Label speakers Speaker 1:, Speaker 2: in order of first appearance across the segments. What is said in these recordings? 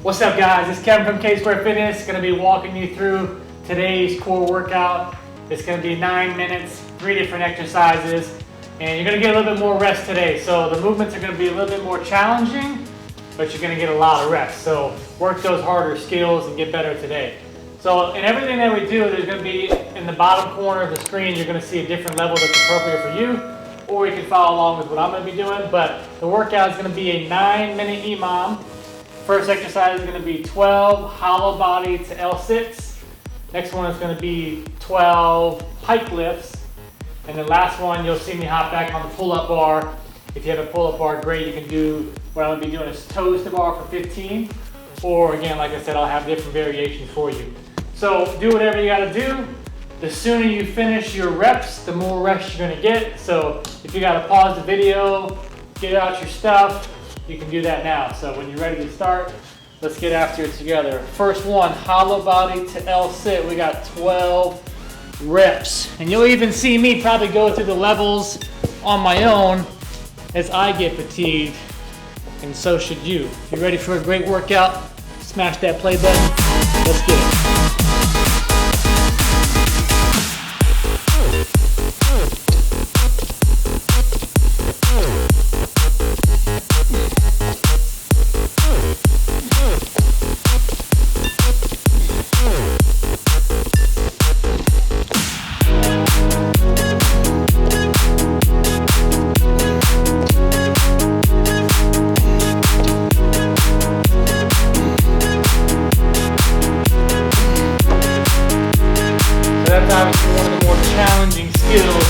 Speaker 1: What's up guys, it's Kevin from K-Square Fitness. Going to be walking you through today's core workout. It's going to be 9 minutes, 3 different exercises, and you're going to get a little bit more rest today. So the movements are going to be a little bit more challenging, but you're going to get a lot of rest. So work those harder skills and get better today. So in everything that we do, there's going to be in the bottom corner of the screen, you're going to see a different level that's appropriate for you, or you can follow along with what I'm going to be doing. But the workout is going to be a 9-minute EMOM. First exercise is going to be 12 hollow body to L-sits. Next one is going to be 12 pike lifts. And the last one, you'll see me hop back on the pull-up bar. If you have a pull-up bar, great. You can do, what I'm going to be doing is toes to bar for 15. Or again, like I said, I'll have different variations for you. So do whatever you got to do. The sooner you finish your reps, the more rest you're going to get. So if you got to pause the video, get out your stuff, you can do that now. So when you're ready to start, let's get after it together. First one, hollow body to L sit. We got 12 reps. And you'll even see me probably go through the levels on my own as I get fatigued, and so should you. If you're ready for a great workout, smash that play button. Let's get it. That's obviously one of the more challenging skills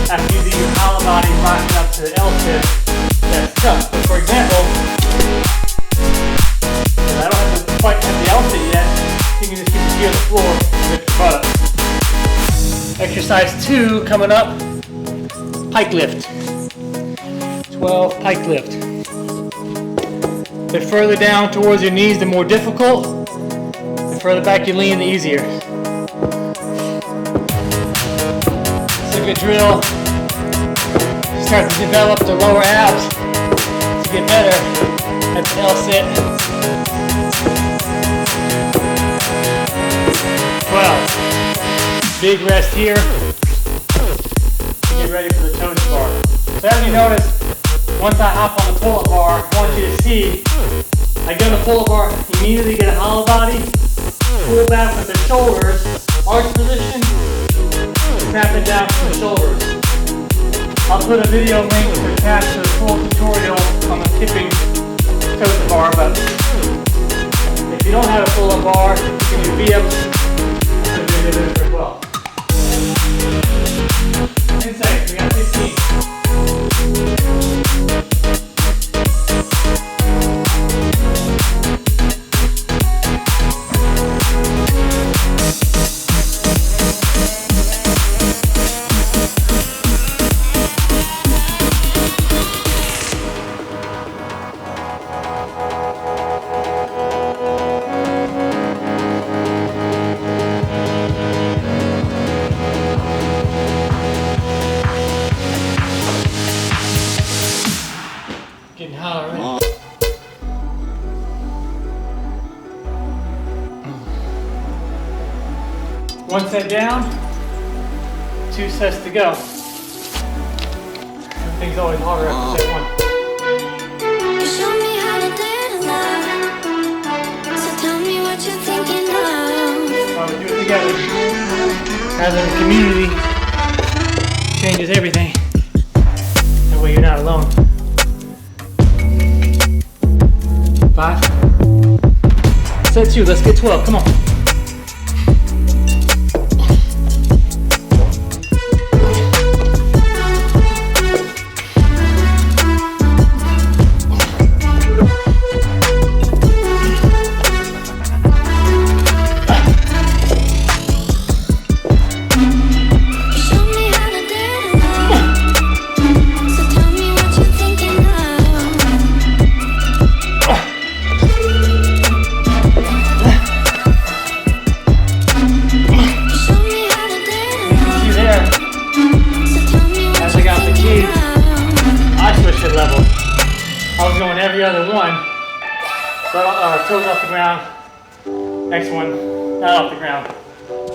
Speaker 1: after you do your hollow body rocking up to the L sit. That's tough. But for example, I don't have to quite have the L sit yet, you can just keep your feet on the floor and lift your butt up. Exercise 2 coming up, pike lift. 12 pike lift. The further down towards your knees, the more difficult. The further back you lean, the easier. Good drill. Start to develop the lower abs to get better at the L sit. 12. Big rest here to get ready for the toes bar. So as you notice, once I hop on the pull-up bar, I want you to see I get on the pull-up bar, immediately get a hollow body, pull back with the shoulders, arch position, snap it down from the shoulders. I'll put a video link attached to the full tutorial on the Kipping Toes To Bar, but if you don't have a pull-up bar, you can do V-ups and do it as well. Inside, we got 15. Getting hot already. One set down, 2 sets to go. Everything's always harder after set 1.
Speaker 2: You showed me how to do love, so tell me what you're thinking of.
Speaker 1: While we do it together, having a community changes everything. That way you're not alone. 5. Set 2, let's get 12, come on. Toes off the ground. Next one, not off the ground.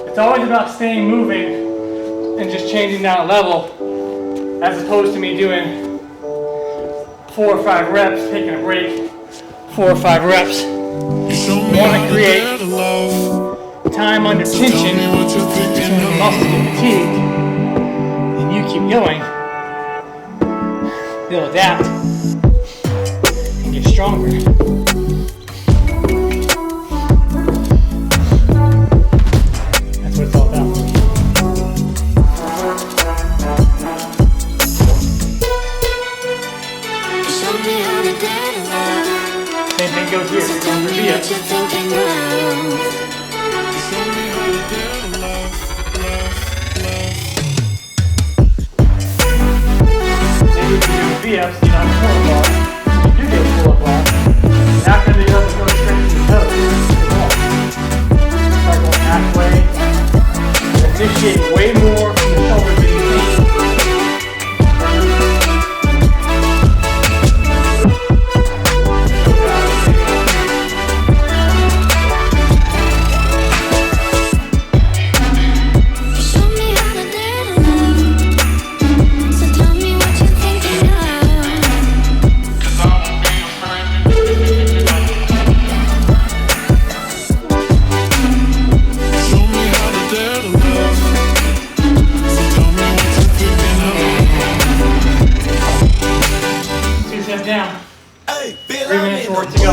Speaker 1: It's always about staying moving and just changing that level, as opposed to me doing 4 or 5 reps, taking a break, 4 or 5 reps. You want to create time under tension until the muscles get fatigued, and you keep going. They'll adapt and get stronger. That's what it's all about. Same thing goes here. You're going for V-ups. V-ups, you don't pull up bar. You do get a pull up bar. Now after the up, go straight to the toes. Start going halfway. Initiate way more from the shoulders than you think. Down. 3 minutes more to go.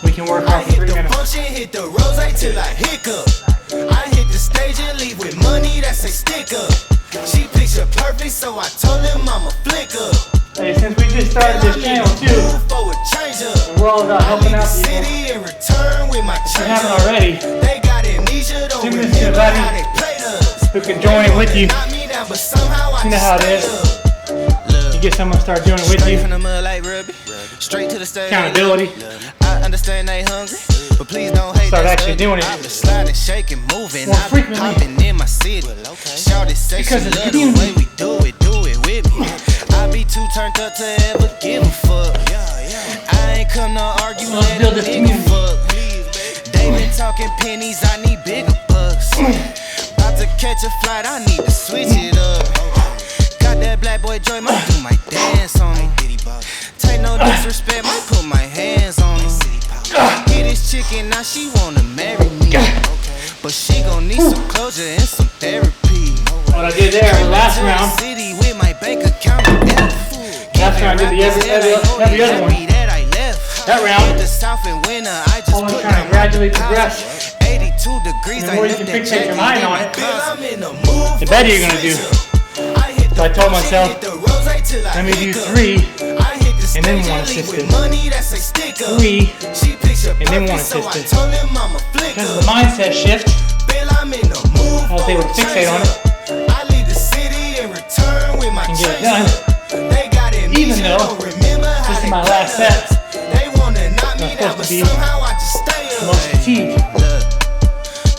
Speaker 1: We can work on 3 minutes.
Speaker 3: Hit the rose till I hiccup. I hit the stage and leave with money that's a stick up. She picture perfect, so I told him I'm a flick up.
Speaker 1: Hey, since we just started this channel too, and we're all about helping out people. If you haven't already, send this to a buddy who can join in with you. You know how it is. Get someone to start doing it with you.
Speaker 3: Straight to the stage.
Speaker 1: Accountability.
Speaker 3: I understand they hungry, but please don't hate.
Speaker 1: Start actually doing it
Speaker 3: sliding, shaking, moving.
Speaker 1: more frequently.
Speaker 3: Popping in my city. Shout it, say
Speaker 1: because it's
Speaker 3: love the way we do it with me. I be too turned up to ever give a fuck. I ain't come to argue,
Speaker 1: let's build this community.
Speaker 3: Fuck. They been talking pennies, I need bigger bucks. About to catch a flight, I need to switch it up. That black boy Joy might do my dance on him. Take no disrespect, might put my hands on him. Get this chicken, now she wanna marry me. But she gon' need some closure and some therapy.
Speaker 1: What I did there, the last round.
Speaker 3: City with my bank account.
Speaker 1: Last round I did every other one. That round, always trying to gradually progress.
Speaker 3: 82 degrees,
Speaker 1: the more you can fixate your mind on it, the better you're gonna do. So I told myself, let me do 3 and then 1 assisted. 3 and then 1 assisted. Because of the mindset shift, I was able to fixate on it and get it done. Even though this is my last set, I'm supposed to be the most fatigued.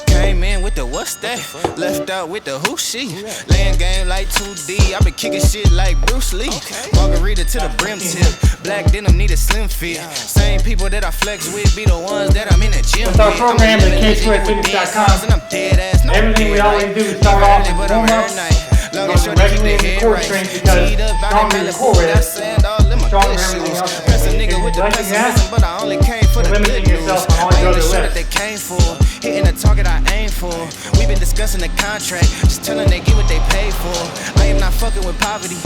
Speaker 3: Came in with the what's that? Left out with the who she? Laying game like 2D. I been kicking shit like Bruce Lee. Margarita to the brim tip. Black denim need a slim fit. Same people that I flex with be the ones that I'm in the gym with.
Speaker 1: With our program at KSquaredFitness.com, everything we always do is start off with warm-ups. Regularly in the core strength because stronger the core is, stronger everything else.
Speaker 3: But I only came for the
Speaker 1: limiting yourself on all your other lifts.
Speaker 3: They came for. Hitting the target I aim for. We've been discussing the contract, just telling they get what they pay for. I am not fucking with poverty.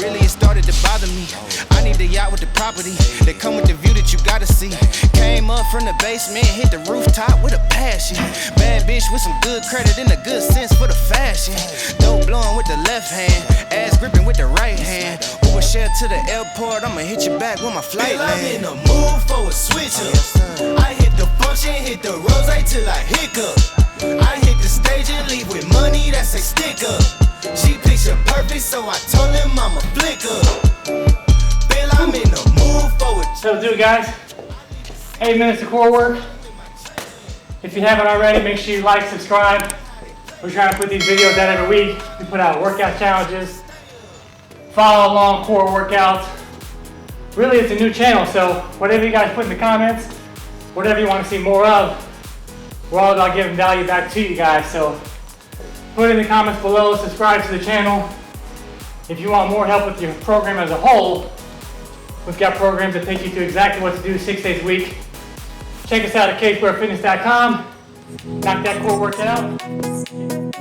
Speaker 3: Really, it started to bother me. I need the yacht with the property. They come with the view that you gotta see. Came up from the basement, hit the rooftop with a passion. Bad bitch with some good credit and a good sense for the fashion. Dope blowing with the left hand, ass gripping with the right hand. Uber share to the airport, I'ma hit you back when my flight land. I'm in the mood for a switch up. I hit the function, hit the rose till I hiccup. I hit the stage and leave with money that's a stick up. She picture perfect, so I told him I'm a flick up. Bill, I'm in the mood for it.
Speaker 1: So do guys, 8 minutes of core work. If you haven't already, make sure you like, subscribe. We're trying to put these videos out every week. We put out workout challenges, follow along core workouts, really it's a new channel, so whatever you guys put in the comments, whatever you want to see more of, we're all about giving value back to you guys. So put it in the comments below, subscribe to the channel. If you want more help with your program as a whole, we've got programs that take you through exactly what to do 6 days a week. Check us out at ksquarefitness.com. Knock that core workout out.